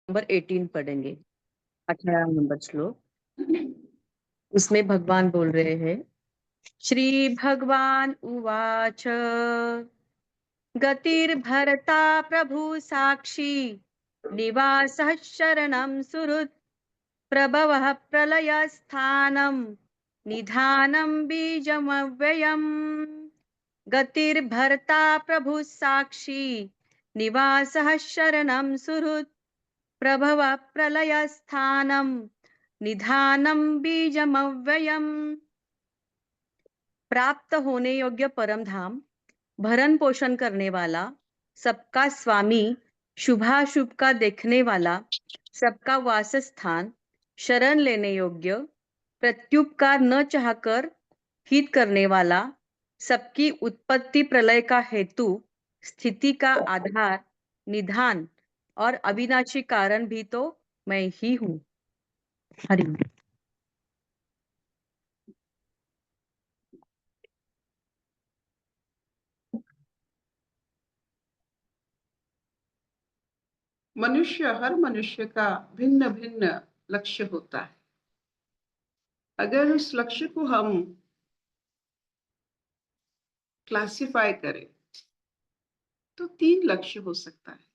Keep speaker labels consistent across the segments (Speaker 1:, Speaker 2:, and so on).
Speaker 1: Number 18 पढ़ेंगे, 18 number श्लोक। उसमें भगवान बोल रहे हैं, श्री भगवान उवाच गतिर्भरता प्रभु साक्षी निवासः शरणं सुहृत् प्रभवः प्रलयस्थानं निधानं बीजमव्ययम्। गतिर्भर्ता प्रभु साक्षी निवासः शरणं सुहृत् प्रभवः प्रलयस्थानं निधानं बीजमव्ययम्। प्राप्त होने योग्य परम धाम, भरण पोषण करने वाला, सबका स्वामी, शुभाशुभ का देखने वाला, सबका वासस्थान, शरण लेने योग्य, प्रत्युपकार न चाहकर हित करने वाला, सबकी उत्पत्ति प्रलय का हेतु, स्थिति का आधार, निधान और अविनाशी कारण भी तो मैं ही हूँ। हरि ओम।
Speaker 2: हर मनुष्य का भिन्न भिन्न लक्ष्य होता है। अगर उस लक्ष्य को हम क्लासिफाई करें तो 3 लक्ष्य हो सकता है।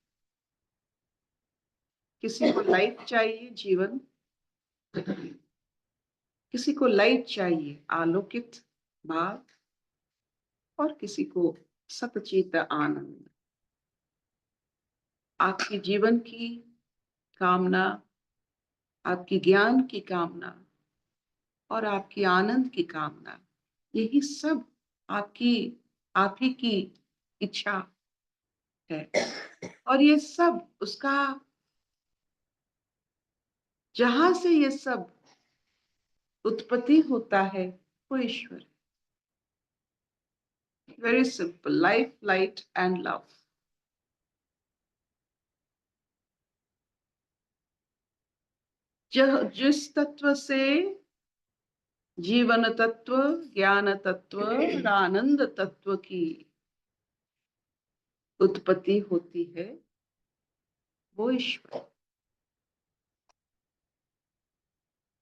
Speaker 2: किसी को लाइफ चाहिए, जीवन, किसी को लाइफ चाहिए, आलोकित बात, और किसी को सतचित आनंद। आपकी जीवन की कामना, आपकी ज्ञान की कामना और आपकी आनंद की कामना, यही सब आप ही की इच्छा है। और ये सब उसका, जहां से ये सब उत्पत्ति होता है वो ईश्वर है। Very simple, life, light and love. जिस तत्व से जीवन तत्व, ज्ञान तत्व और आनंद तत्व की उत्पत्ति होती है वो ईश्वर।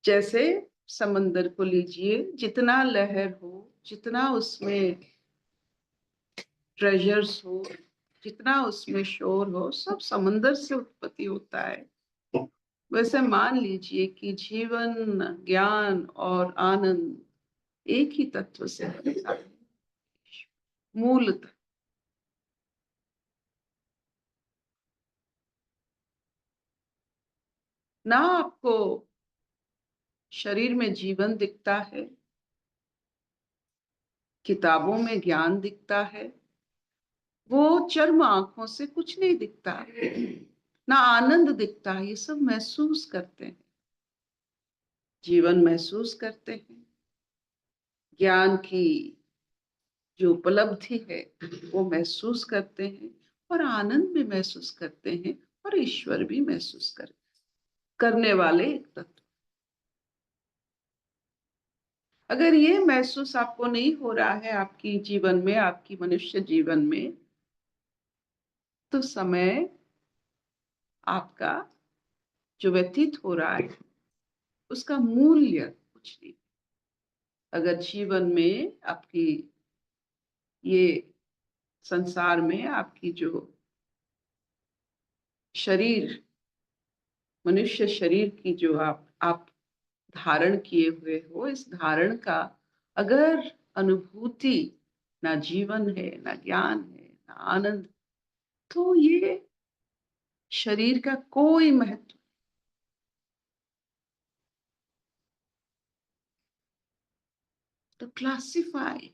Speaker 2: जैसे समंदर को लीजिए, जितना लहर हो, जितना उसमें ट्रेजर्स हो, जितना उसमें शोर हो, सब समंदर से उत्पत्ति होता है। वैसे मान लीजिए कि जीवन, ज्ञान और आनंद एक ही तत्व से बनता है, मूलतः। ना आपको शरीर में जीवन दिखता है, किताबों में ज्ञान दिखता है, वो चर्म आंखों से कुछ नहीं दिखता, ना आनंद दिखता है। ये सब महसूस करते हैं, जीवन महसूस करते हैं, ज्ञान की जो उपलब्धि है वो महसूस करते हैं, और आनंद भी महसूस करते हैं, और ईश्वर भी महसूस करने वाले एक तत्व। अगर ये महसूस आपको नहीं हो रहा है आपकी जीवन में, आपकी मनुष्य जीवन में, तो समय आपका जो व्यतीत हो रहा है उसका मूल्य कुछ नहीं। अगर जीवन में आपकी, ये संसार में आपकी जो शरीर, मनुष्य शरीर की जो आप धारण किए हुए हो, इस धारण का अगर अनुभूति, ना जीवन है, ना ज्ञान है, ना आनंद, तो ये शरीर का कोई महत्व। तो क्लासिफाई,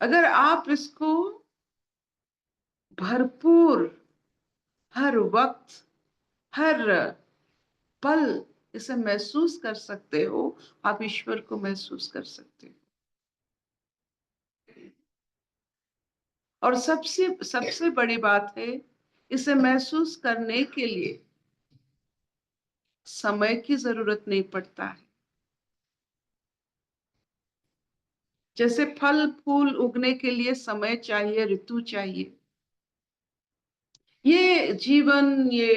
Speaker 2: अगर आप इसको भरपूर, हर वक्त, हर पल इसे महसूस कर सकते हो, आप ईश्वर को महसूस कर सकते हो। और सबसे सबसे बड़ी बात है, इसे महसूस करने के लिए समय की जरूरत नहीं पड़ता है। जैसे फल फूल उगने के लिए समय चाहिए, ऋतु चाहिए, ये ये जीवन, ये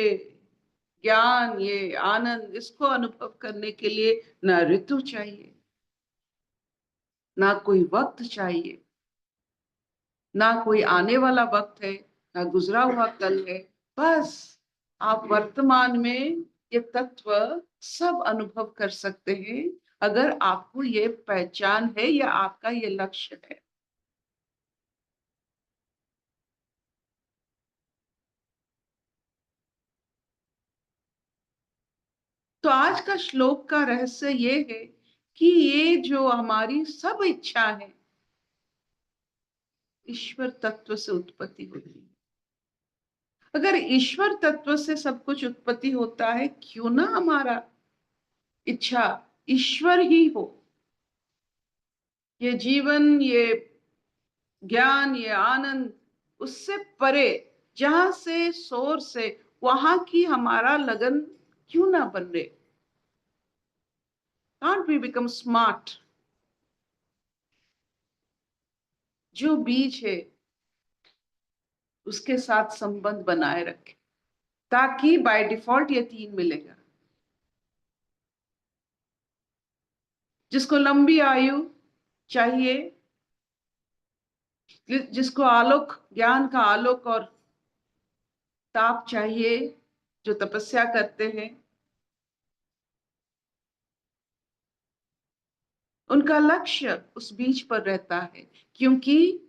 Speaker 2: ज्ञान, ये आनंद, इसको अनुभव करने के लिए ना ऋतु चाहिए, ना कोई वक्त चाहिए, ना कोई आने वाला वक्त है, ना गुजरा हुआ कल है। बस आप वर्तमान में ये तत्व सब अनुभव कर सकते हैं, अगर आपको ये पहचान है या आपका ये लक्ष्य है। तो आज का श्लोक का रहस्य ये है कि ये जो हमारी सब इच्छा है, ईश्वर तत्व से उत्पत्ति होती है। अगर ईश्वर तत्व से सब कुछ उत्पत्ति होता है, क्यों ना हमारा इच्छा ईश्वर ही हो। ये जीवन, ये ज्ञान, ये आनंद उससे परे, जहां से सोर्स है, वहां की हमारा लगन क्यों ना बन रहे। Can't we become smart? जो बीज है उसके साथ संबंध बनाए रखें, ताकि बाय डिफॉल्ट ये तीन मिलेगा। जिसको लंबी आयु चाहिए, जिसको आलोक, ज्ञान का आलोक और ताप चाहिए, जो तपस्या करते हैं, उनका लक्ष्य उस बीज पर रहता है। क्योंकि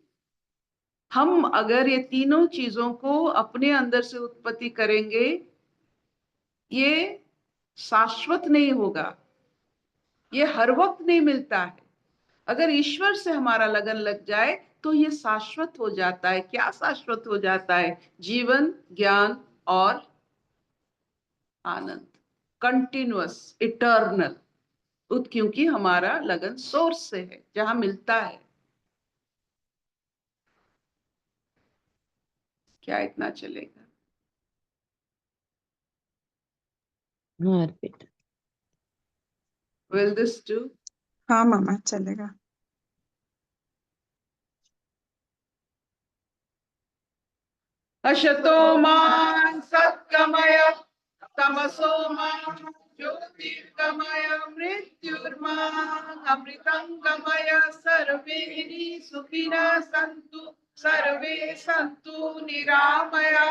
Speaker 2: हम अगर ये तीनों चीजों को अपने अंदर से उत्पत्ति करेंगे, ये शाश्वत नहीं होगा, ये हर वक्त नहीं मिलता है। अगर ईश्वर से हमारा लगन लग जाए तो ये शाश्वत हो जाता है। क्या शाश्वत हो जाता है? जीवन, ज्ञान और आनंद, कंटिन्यूअस, इटर्नल। क्योंकि हमारा लगन सोर्स से है, जहां मिलता है। क्या इतना चलेगा?
Speaker 3: हाँ अर्पित।
Speaker 2: Will this do?
Speaker 4: हाँ मामा चलेगा।
Speaker 2: अशतो मां सत्कमय, तमसो मां ज्योतिर्गमय, मृत्युर्मां अमृतंगमय। सर्वे सुखिनः सन्तु, सर्वे सन्तु निरामया,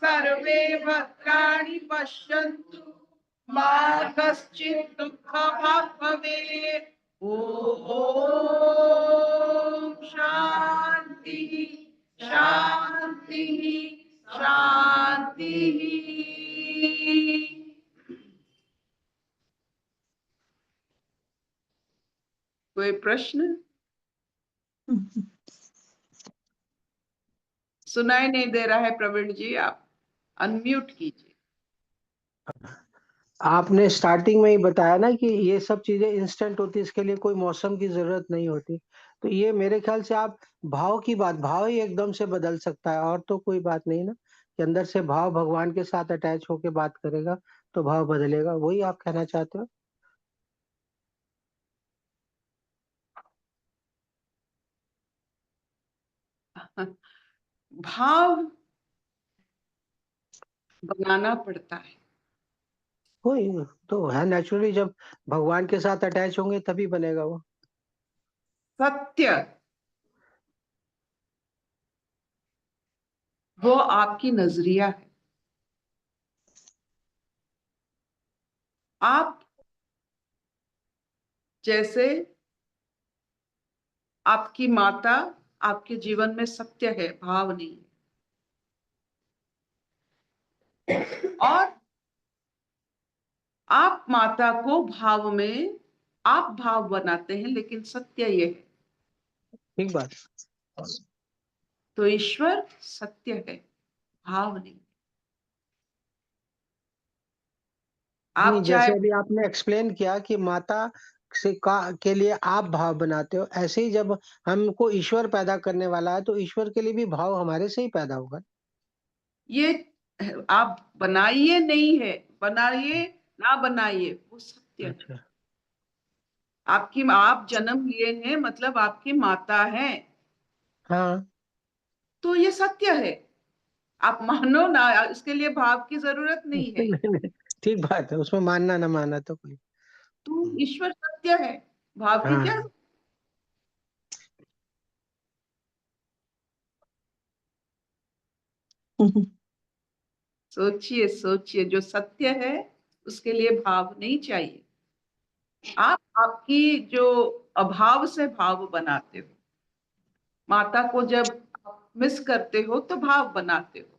Speaker 2: सर्वे भद्राणि पश्यन्तु, मा कश्चित् दुःखभाग् भवेत्। ओम शांति शांति शांति। कोई प्रश्न? सुनाई नहीं दे रहा है प्रवीण जी, आप अनम्यूट कीजिए।
Speaker 3: आपने स्टार्टिंग में ही बताया ना कि ये सब चीजें इंस्टेंट होती है, इसके लिए कोई मौसम की जरूरत नहीं होती। तो ये मेरे ख्याल से आप भाव की बात, भाव ही एकदम से बदल सकता है, और तो कोई बात नहीं ना, कि अंदर से भाव भगवान के साथ अटैच होके बात करेगा तो भाव बदलेगा, वही आप कहना चाहते हो?
Speaker 2: भाव बनाना पड़ता है।
Speaker 3: वही तो है, नेचुरली जब भगवान के साथ अटैच होंगे तभी बनेगा वो।
Speaker 2: सत्य वो आपकी नजरिया है। आप जैसे आपकी माता आपके जीवन में सत्य है, भाव नहीं है। और आप माता को भाव में आप भाव बनाते हैं, लेकिन सत्य ये है।
Speaker 3: ठीक बात।
Speaker 2: तो ईश्वर सत्य है, भाव नहीं। आप
Speaker 3: नहीं,
Speaker 2: चाहे
Speaker 3: जैसे अभी आपने एक्सप्लेन किया कि माता से का के लिए आप भाव बनाते हो, ऐसे ही जब हमको ईश्वर पैदा करने वाला है तो ईश्वर के लिए भी भाव हमारे से ही पैदा होगा।
Speaker 2: ये आप बनाइए नहीं है, बनाइए ना बनाइए, वो सत्य है।
Speaker 3: अच्छा।
Speaker 2: आप जन्म लिए हैं, मतलब आपकी माता है,
Speaker 3: हाँ।
Speaker 2: तो ये सत्य है। आप मानो ना, इसके लिए भाव की जरूरत नहीं है।
Speaker 3: नहीं, नहीं, ठीक बात है, उसमें मानना ना मानना तो कोई।
Speaker 2: तो ईश्वर सत्य है, भाव की क्या।
Speaker 3: हाँ,
Speaker 2: सोचिए सोचिए, जो सत्य है उसके लिए भाव नहीं चाहिए। आप आपकी जो अभाव से भाव बनाते हो, माता को जब आप मिस करते हो तो भाव बनाते हो,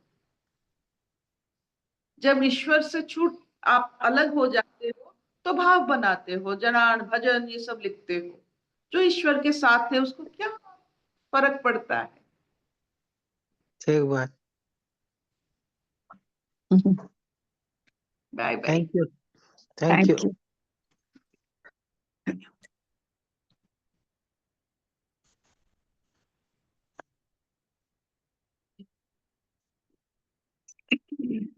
Speaker 2: जब ईश्वर से छूट आप अलग हो जाते हो तो भाव बनाते हो, जनान भजन ये सब लिखते हो। जो ईश्वर के साथ है उसको क्या फर्क पड़ता है।
Speaker 3: ठीक बात।
Speaker 2: Bye bye.
Speaker 3: Thank you. Thank
Speaker 4: thank
Speaker 3: you.
Speaker 4: You.